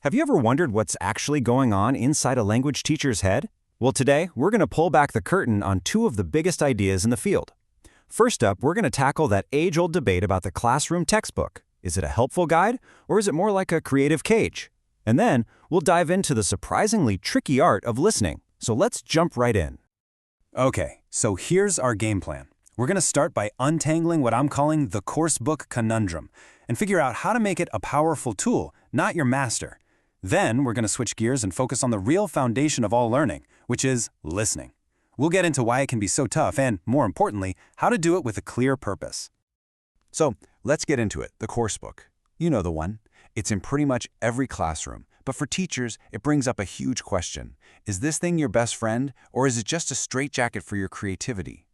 Have you ever wondered what's actually going on inside a language teacher's head? Well, today, we're going to pull back the curtain on two of the biggest ideas in the field. First up, we're going to tackle that age-old debate about the classroom textbook. Is it a helpful guide, or is it more like a creative cage? And then, we'll dive into the surprisingly tricky art of listening. So let's jump right in. Okay, so here's our game plan. We're going to start by untangling what I'm calling the coursebook conundrum and figure out how to make it a powerful tool, not your master. Then we're going to switch gears and focus on the real foundation of all learning, which is listening. We'll get into why it can be so tough and, more importantly, how to do it with a clear purpose. So let's get into it, the coursebook. You know the one. It's in pretty much every classroom. But for teachers, it brings up a huge question. Is this thing your best friend, or is it just a straitjacket for your creativity?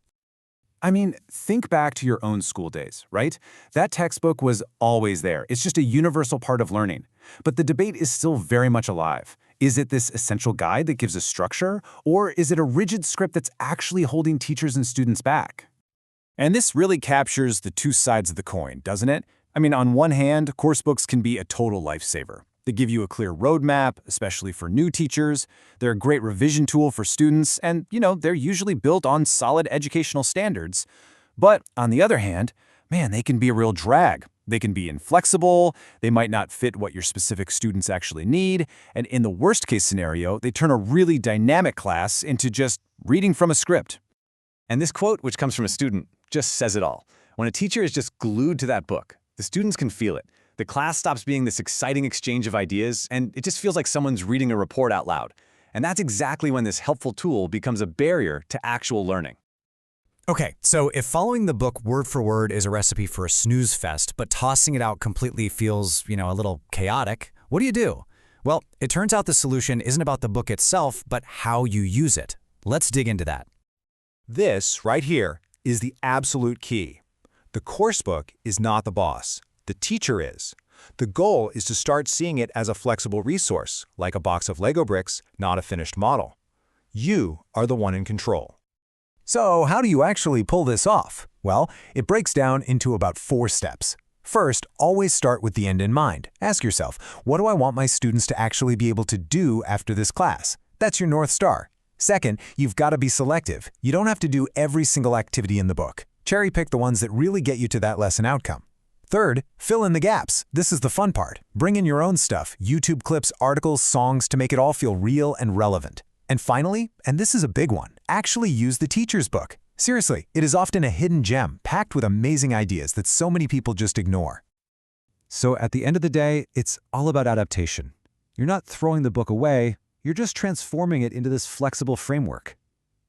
I mean, think back to your own school days, right? That textbook was always there. It's just a universal part of learning. But the debate is still very much alive. Is it this essential guide that gives a structure, or is it a rigid script that's actually holding teachers and students back? And this really captures the two sides of the coin, doesn't it? I mean, on one hand, coursebooks can be a total lifesaver. They give you a clear roadmap, especially for new teachers. They're a great revision tool for students, and, they're usually built on solid educational standards. But on the other hand, man, they can be a real drag. They can be inflexible, they might not fit what your specific students actually need, and in the worst-case scenario, they turn a really dynamic class into just reading from a script. And this quote, which comes from a student, just says it all. When a teacher is just glued to that book, the students can feel it. The class stops being this exciting exchange of ideas, and it just feels like someone's reading a report out loud. And that's exactly when this helpful tool becomes a barrier to actual learning. Okay, so if following the book word for word is a recipe for a snooze fest, but tossing it out completely feels, a little chaotic, what do? Well, it turns out the solution isn't about the book itself, but how you use it. Let's dig into that. This, right here, is the absolute key. The coursebook is not the boss. The teacher is. The goal is to start seeing it as a flexible resource, like a box of Lego bricks, not a finished model. You are the one in control. So how do you actually pull this off? Well, it breaks down into about 4 steps. First, always start with the end in mind. Ask yourself, what do I want my students to actually be able to do after this class? That's your North Star. Second, you've got to be selective. You don't have to do every single activity in the book. Cherry pick the ones that really get you to that lesson outcome. Third, fill in the gaps. This is the fun part. Bring in your own stuff, YouTube clips, articles, songs to make it all feel real and relevant. And finally, and this is a big one, actually use the teacher's book. Seriously, it is often a hidden gem packed with amazing ideas that so many people just ignore. So at the end of the day, it's all about adaptation. You're not throwing the book away, you're just transforming it into this flexible framework.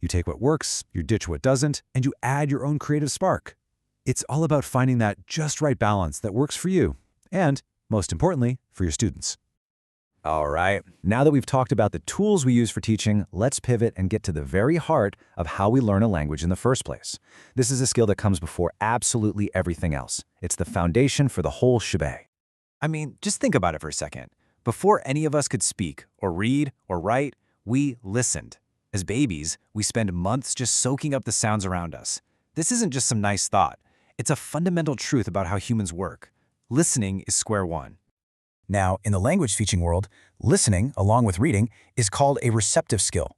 You take what works, you ditch what doesn't, and you add your own creative spark. It's all about finding that just right balance that works for you, and, most importantly, for your students. All right, now that we've talked about the tools we use for teaching, let's pivot and get to the very heart of how we learn a language in the first place. This is a skill that comes before absolutely everything else. It's the foundation for the whole shebang. I mean, just think about it for a second. Before any of us could speak, or read, or write, we listened. As babies, we spend months just soaking up the sounds around us. This isn't just some nice thought. It's a fundamental truth about how humans work. Listening is square one. Now, in the language teaching world, listening, along with reading, is called a receptive skill.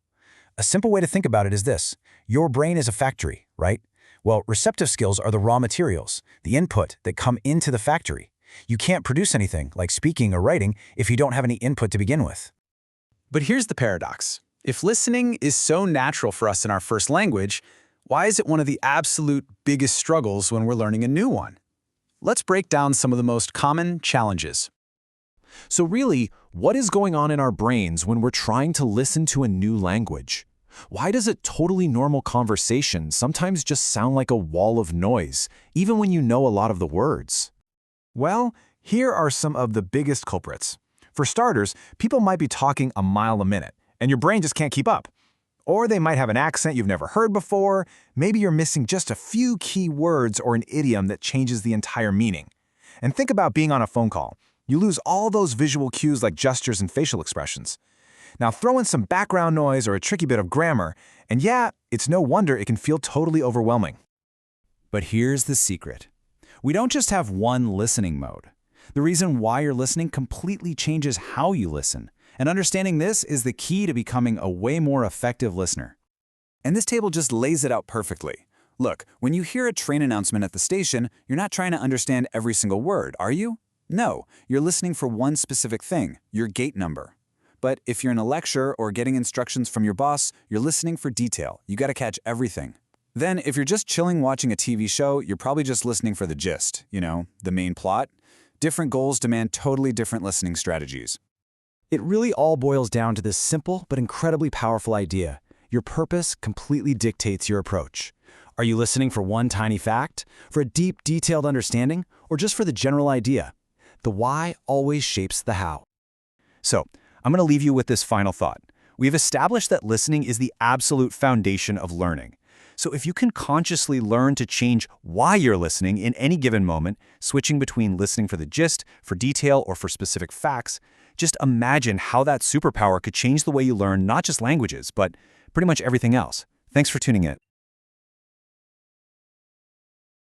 A simple way to think about it is this. Your brain is a factory, right? Well, receptive skills are the raw materials, the input that come into the factory. You can't produce anything, like speaking or writing, if you don't have any input to begin with. But here's the paradox. If listening is so natural for us in our first language, why is it one of the absolute biggest struggles when we're learning a new one? Let's break down some of the most common challenges. So really, what is going on in our brains when we're trying to listen to a new language? Why does a totally normal conversation sometimes just sound like a wall of noise, even when you know a lot of the words? Well, here are some of the biggest culprits. For starters, people might be talking a mile a minute, and your brain just can't keep up. Or they might have an accent you've never heard before. Maybe you're missing just a few key words or an idiom that changes the entire meaning. And think about being on a phone call. You lose all those visual cues like gestures and facial expressions. Now throw in some background noise or a tricky bit of grammar, and yeah, it's no wonder it can feel totally overwhelming. But here's the secret. We don't just have one listening mode. The reason why you're listening completely changes how you listen. And understanding this is the key to becoming a way more effective listener. And this table just lays it out perfectly. Look, when you hear a train announcement at the station, you're not trying to understand every single word, are you? No, you're listening for one specific thing, your gate number. But if you're in a lecture or getting instructions from your boss, you're listening for detail. You gotta catch everything. Then, if you're just chilling watching a TV show, you're probably just listening for the gist, the main plot. Different goals demand totally different listening strategies. It really all boils down to this simple but incredibly powerful idea. Your purpose completely dictates your approach. Are you listening for one tiny fact, for a deep, detailed understanding, or just for the general idea? The why always shapes the how. So, I'm going to leave you with this final thought. We've established that listening is the absolute foundation of learning. So if you can consciously learn to change why you're listening in any given moment, switching between listening for the gist, for detail, or for specific facts, just imagine how that superpower could change the way you learn not just languages, but pretty much everything else. Thanks for tuning in.